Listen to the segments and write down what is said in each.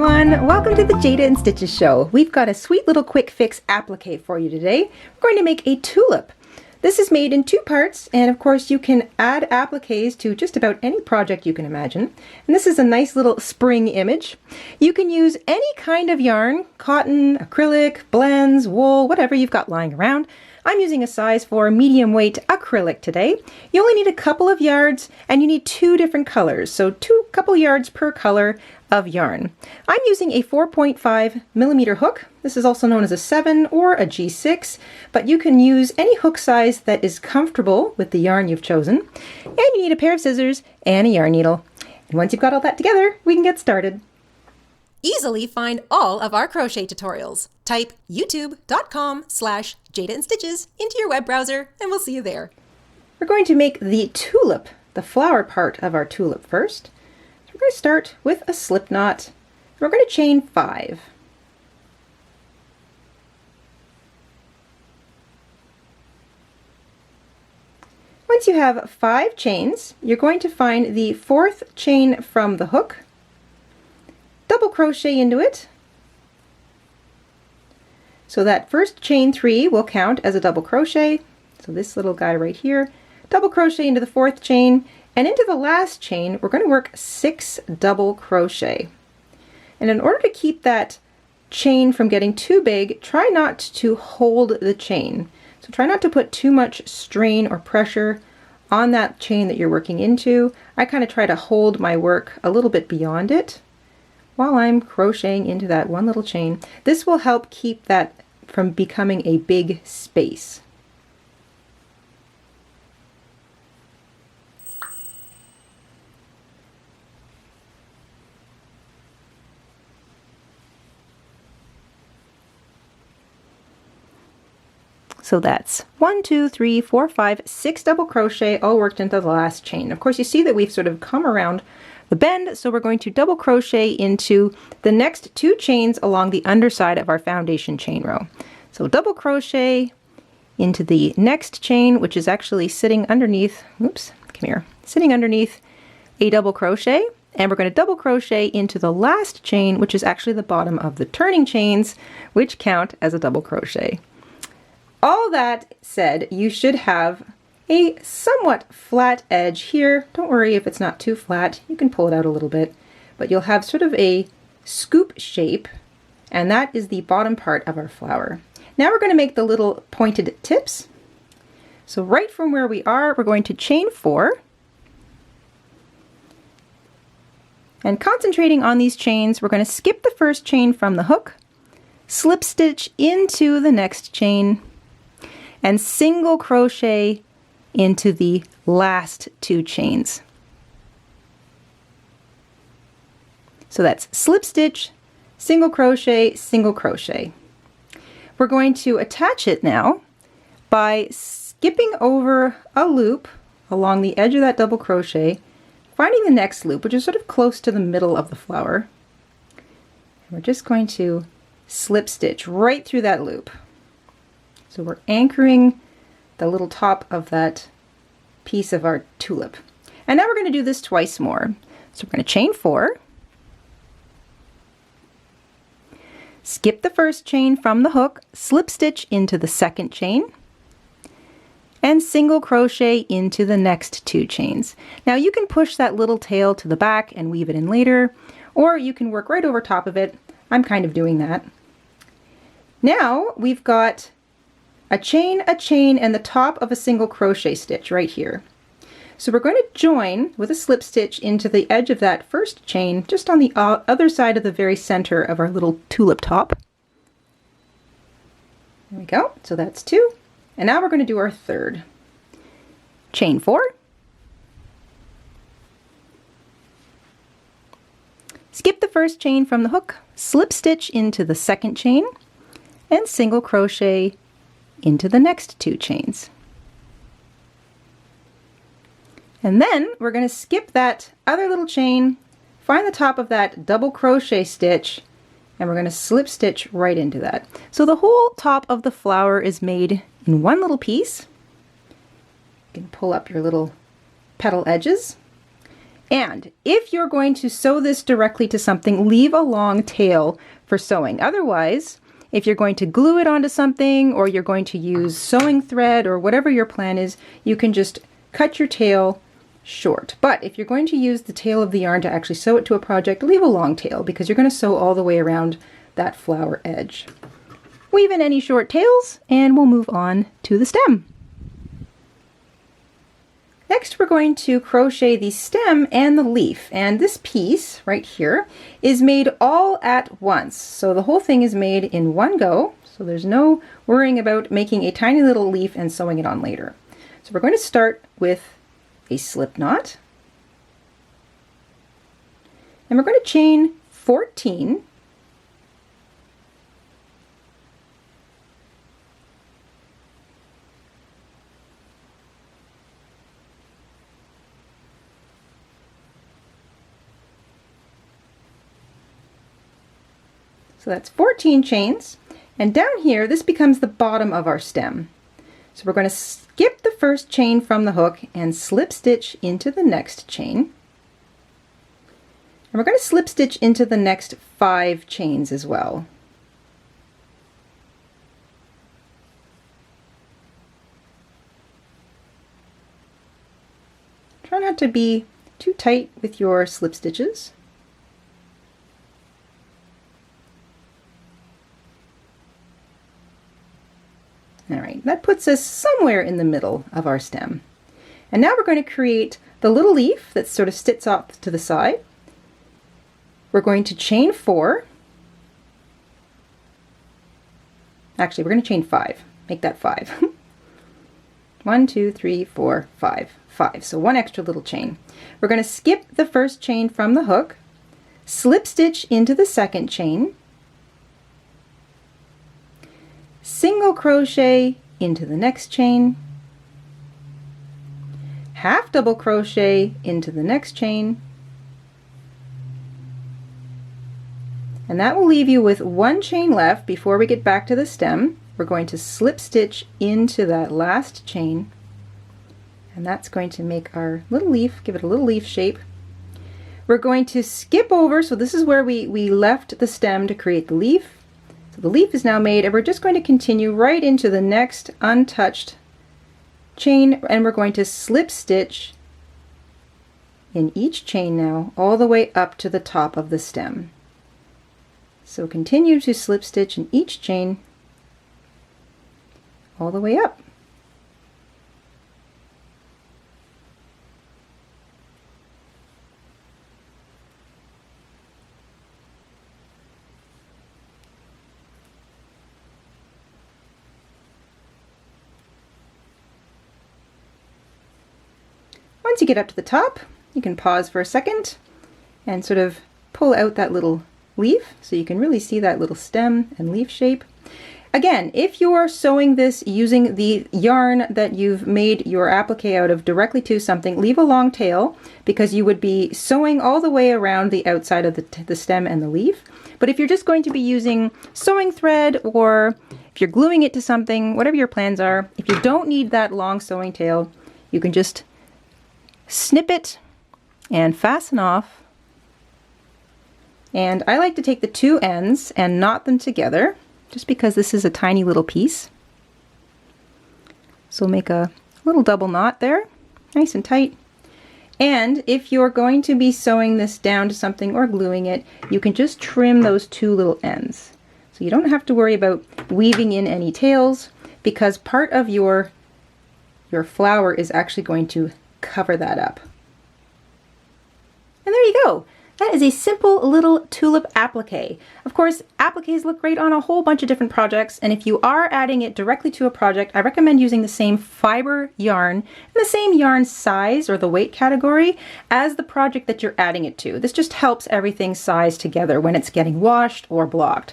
everyone! Welcome to the Jayda InStitches show. We've got a sweet little quick fix applique for you today. We're going to make a tulip. This is made in 2 parts, and of course you can add appliques to just about any project you can imagine. And this is a nice little spring image. You can use any kind of yarn, cotton, acrylic, blends, wool, whatever you've got lying around. I'm using a size 4 medium weight acrylic today. You only need a couple of yards and you need 2 different colors, so couple yards per color of yarn. I'm using a 4.5 millimeter hook. This is also known as a 7 or a G6, but you can use any hook size that is comfortable with the yarn you've chosen. And you need a pair of scissors and a yarn needle. And once you've got all that together, we can get started. Easily find all of our crochet tutorials. Type youtube.com/JaydaInStitches into your web browser and we'll see you there. We're going to make the tulip, the flower part of our tulip first. So we're going to start with a slip knot. We're going to chain 5. Once you have 5 chains, you're going to find the 4th chain from the hook, double crochet into it. So that first chain 3 will count as a double crochet. So this little guy right here, double crochet into the 4th chain, and into the last chain we're going to work 6 double crochet. And in order to keep that chain from getting too big, try not to hold the chain. So try not to put too much strain or pressure on that chain that you're working into. I kind of try to hold my work a little bit beyond it while I'm crocheting into that one little chain. This will help keep that from becoming a big space. So that's 1, 2, 3, 4, 5, 6 double crochet all worked into the last chain. Of course, you see that we've sort of come around the bend, so we're going to double crochet into the next 2 chains along the underside of our foundation chain row. So double crochet into the next chain, which is actually sitting underneath, oops, come here, sitting underneath a double crochet, and we're going to double crochet into the last chain, which is actually the bottom of the turning chains, which count as a double crochet. All that said, you should have a somewhat flat edge here. Don't worry if it's not too flat, you can pull it out a little bit, but you'll have sort of a scoop shape, and that is the bottom part of our flower. Now we're going to make the little pointed tips. So right from where we are, we're going to chain 4. And concentrating on these chains, we're going to skip the first chain from the hook, slip stitch into the next chain, and single crochet into the last 2 chains. So that's slip stitch, single crochet, single crochet. We're going to attach it now by skipping over a loop along the edge of that double crochet, finding the next loop, which is sort of close to the middle of the flower. And we're just going to slip stitch right through that loop. So we're anchoring the little top of that piece of our tulip. And now we're going to do this twice more. So we're going to chain 4, skip the first chain from the hook, slip stitch into the second chain, and single crochet into the next 2 chains. Now you can push that little tail to the back and weave it in later, or you can work right over top of it. I'm kind of doing that. Now we've got a chain, and the top of a single crochet stitch right here. So we're going to join with a slip stitch into the edge of that first chain, just on the other side of the very center of our little tulip top. There we go. So that's 2. And now we're going to do our 3rd. Chain 4. Skip the first chain from the hook, slip stitch into the second chain, and single crochet into the next 2 chains. And then we're going to skip that other little chain, find the top of that double crochet stitch, and we're going to slip stitch right into that. So the whole top of the flower is made in one little piece. You can pull up your little petal edges. And if you're going to sew this directly to something, leave a long tail for sewing. Otherwise, if you're going to glue it onto something or you're going to use sewing thread or whatever your plan is, you can just cut your tail short. But if you're going to use the tail of the yarn to actually sew it to a project, leave a long tail because you're going to sew all the way around that flower edge. Weave in any short tails and we'll move on to the stem. Next, we're going to crochet the stem and the leaf, and this piece right here is made all at once. So the whole thing is made in one go, so there's no worrying about making a tiny little leaf and sewing it on later. So we're going to start with a slip knot, and we're going to chain 14. So that's 14 chains, and down here this becomes the bottom of our stem. So we're going to skip the first chain from the hook and slip stitch into the next chain. And we're going to slip stitch into the next 5 chains as well. Try not to be too tight with your slip stitches. All right, that puts us somewhere in the middle of our stem. And now we're going to create the little leaf that sort of sits off to the side. We're going to chain 4. Actually, we're going to chain 5. Make that 5. 1, 2, 3, 4, 5. 5. So one extra little chain. We're going to skip the first chain from the hook, slip stitch into the second chain, single crochet into the next chain, half double crochet into the next chain, and that will leave you with 1 chain left before we get back to the stem. We're going to slip stitch into that last chain, and that's going to make our little leaf, give it a little leaf shape. We're going to skip over, so this is where we left the stem to create the leaf. So the leaf is now made, and we're just going to continue right into the next untouched chain, and we're going to slip stitch in each chain now all the way up to the top of the stem. So continue to slip stitch in each chain all the way up. Once you get up to the top, you can pause for a second and sort of pull out that little leaf so you can really see that little stem and leaf shape. Again, if you're sewing this using the yarn that you've made your applique out of directly to something, leave a long tail because you would be sewing all the way around the outside of the stem and the leaf. But if you're just going to be using sewing thread, or if you're gluing it to something, whatever your plans are, if you don't need that long sewing tail, you can just snip it and fasten off. And I like to take the 2 ends and knot them together just because this is a tiny little piece. So make a little double knot there, nice and tight. And if you're going to be sewing this down to something or gluing it, you can just trim those 2 little ends. So you don't have to worry about weaving in any tails because part of your flower is actually going to cover that up. And there you go. That is a simple little tulip applique. Of course, appliques look great on a whole bunch of different projects, and if you are adding it directly to a project, I recommend using the same fiber yarn and the same yarn size or the weight category as the project that you're adding it to. This just helps everything size together when it's getting washed or blocked.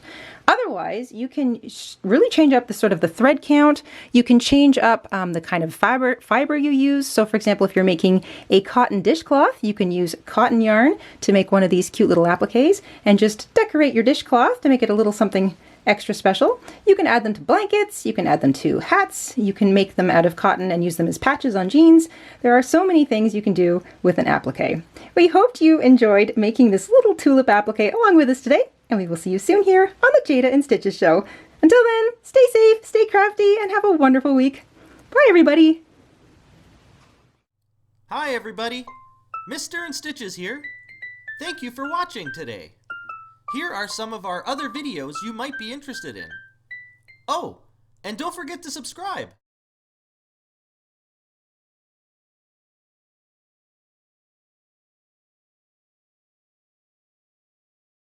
Otherwise, you can really change up the sort of the thread count. You can change up the kind of fiber you use. So for example, if you're making a cotton dishcloth, you can use cotton yarn to make one of these cute little appliques and just decorate your dishcloth to make it a little something extra special. You can add them to blankets, you can add them to hats, you can make them out of cotton and use them as patches on jeans. There are so many things you can do with an applique. We hoped you enjoyed making this little tulip applique along with us today, and we will see you soon here on the Jayda InStitches show. Until then, stay safe, stay crafty, and have a wonderful week. Bye, everybody! Hi, everybody! Mr. InStitches here. Thank you for watching today. Here are some of our other videos you might be interested in. Oh, and don't forget to subscribe!